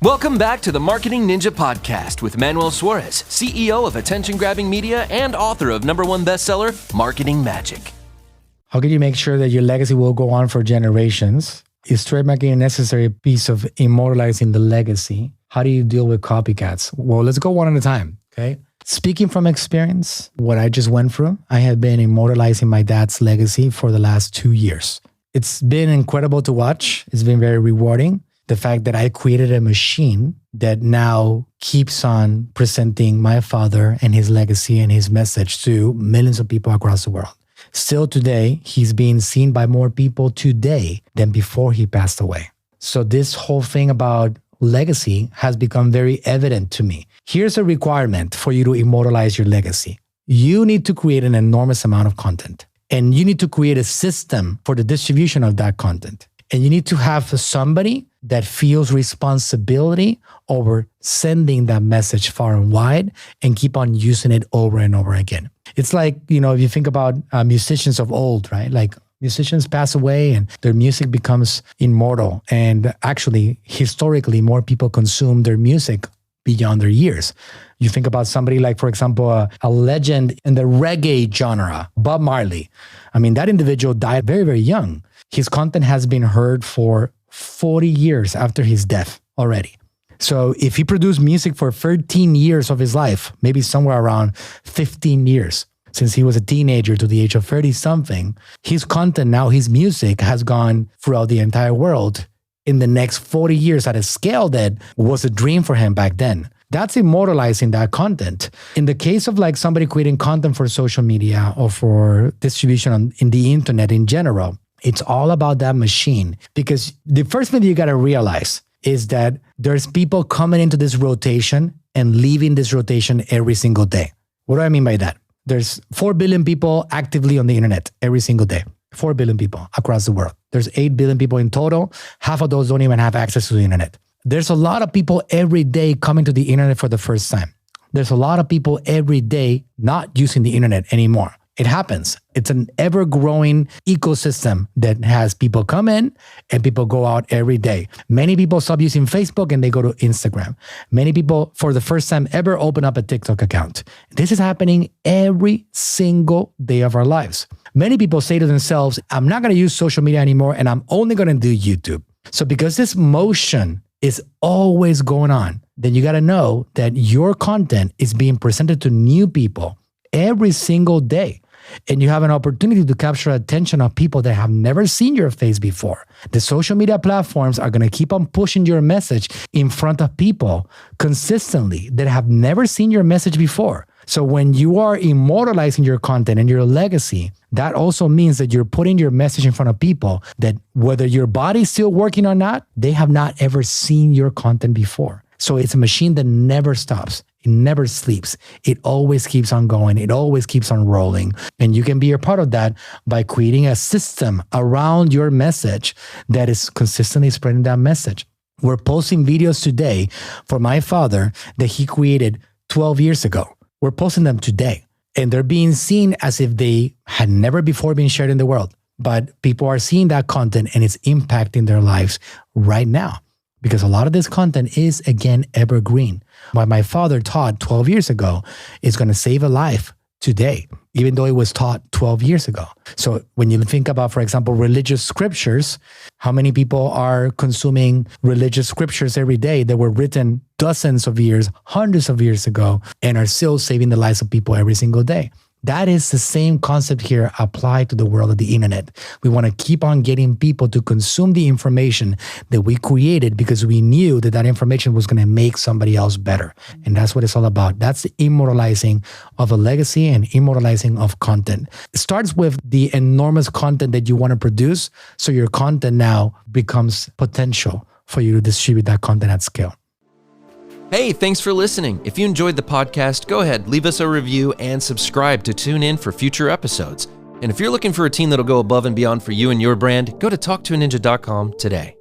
Welcome back to the Marketing Ninja Podcast with Manuel Suarez, CEO of attention-grabbing media and author of #1 bestseller, Marketing Magic. How can you make sure that your legacy will go on for generations? Is trademarking a necessary piece of immortalizing the legacy? How do you deal with copycats? Well, let's go one at a time, okay? Speaking from experience, what I just went through, I have been immortalizing my dad's legacy for the last 2 years. It's been incredible to watch. It's been very rewarding. The fact that I created a machine that now keeps on presenting my father and his legacy and his message to millions of people across the world. Still today, he's being seen by more people today than before he passed away. So this whole thing about legacy has become very evident to me. Here's a requirement for you to immortalize your legacy. You need to create an enormous amount of content, and you need to create a system for the distribution of that content. And you need to have somebody that feels responsibility over sending that message far and wide and keep on using it over and over again. It's like, if you think about musicians of old, right? Like musicians pass away and their music becomes immortal. And actually, historically, more people consume their music beyond their years. You think about somebody like, for example, a legend in the reggae genre, Bob Marley. I mean, that individual died very, very young. His content has been heard for 40 years after his death already. So if he produced music for 13 years of his life, maybe somewhere around 15 years, since he was a teenager to the age of 30-something, his content now, his music has gone throughout the entire world in the next 40 years at a scale that was a dream for him back then. That's immortalizing that content. In the case of like somebody creating content for social media or for distribution in the internet in general, it's all about that machine. Because the first thing that you got to realize is that there's people coming into this rotation and leaving this rotation every single day. What do I mean by that? There's 4 billion people actively on the internet every single day. 4 billion people across the world. There's 8 billion people in total. Half of those don't even have access to the internet. There's a lot of people every day coming to the internet for the first time. There's a lot of people every day not using the internet anymore. It happens. It's an ever-growing ecosystem that has people come in and people go out every day. Many people stop using Facebook and they go to Instagram. Many people, for the first time ever, open up a TikTok account. This is happening every single day of our lives. Many people say to themselves, I'm not going to use social media anymore and I'm only going to do YouTube. So because this motion is always going on, then you got to know that your content is being presented to new people every single day. And you have an opportunity to capture attention of people that have never seen your face before. The social media platforms are going to keep on pushing your message in front of people consistently that have never seen your message before. So when you are immortalizing your content and your legacy, that also means that you're putting your message in front of people that whether your body's still working or not, they have not ever seen your content before. So it's a machine that never stops. It never sleeps. It always keeps on going. It always keeps on rolling. And you can be a part of that by creating a system around your message that is consistently spreading that message. We're posting videos today for my father that he created 12 years ago. We're posting them today. And they're being seen as if they had never before been shared in the world. But people are seeing that content and it's impacting their lives right now. Because a lot of this content is, again, evergreen. What my father taught 12 years ago is going to save a life today, even though it was taught 12 years ago. So when you think about, for example, religious scriptures, how many people are consuming religious scriptures every day that were written dozens of years, hundreds of years ago, and are still saving the lives of people every single day? That is the same concept here applied to the world of the internet. We want to keep on getting people to consume the information that we created because we knew that that information was going to make somebody else better. And that's what it's all about. That's the immortalizing of a legacy and immortalizing of content. It starts with the enormous content that you want to produce, so your content now becomes potential for you to distribute that content at scale. Hey, thanks for listening. If you enjoyed the podcast, go ahead, leave us a review and subscribe to tune in for future episodes. And if you're looking for a team that'll go above and beyond for you and your brand, go to talktoaninja.com today.